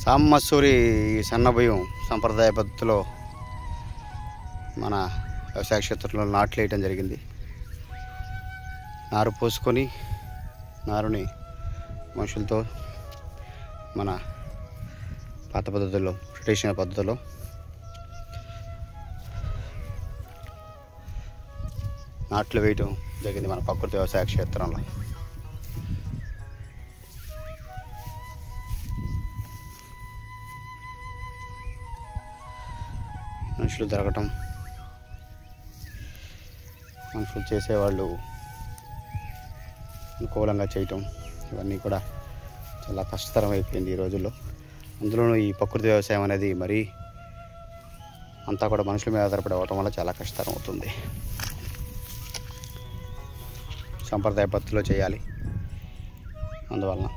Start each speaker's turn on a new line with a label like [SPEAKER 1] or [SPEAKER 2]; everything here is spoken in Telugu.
[SPEAKER 1] సామమసూరి సన్నబియ్యం సంప్రదాయ పద్ధతిలో మన వ్యవసాయ క్షేత్రంలో నాట్లు వేయటం జరిగింది. నారు పోసుకొని నారుని మనుషులతో మన పాత పద్ధతుల్లో ట్రెడిషనల్ పద్ధతిలో నాట్లు వేయటం జరిగింది మన ప్రకృతి వ్యవసాయ క్షేత్రంలో. మనుషులు జరగటం, మనుషులు చేసేవాళ్ళు అనుకూలంగా చేయటం, ఇవన్నీ కూడా చాలా కష్టతరం అయిపోయింది ఈ రోజుల్లో. అందులోనూ ఈ ప్రకృతి వ్యవసాయం అనేది మరీ అంతా కూడా మనుషుల మీద ఆధారపడి అవ్వటం వల్ల చాలా కష్టతరం అవుతుంది. సంప్రదాయ పద్ధతిలో చేయాలి. అందువలన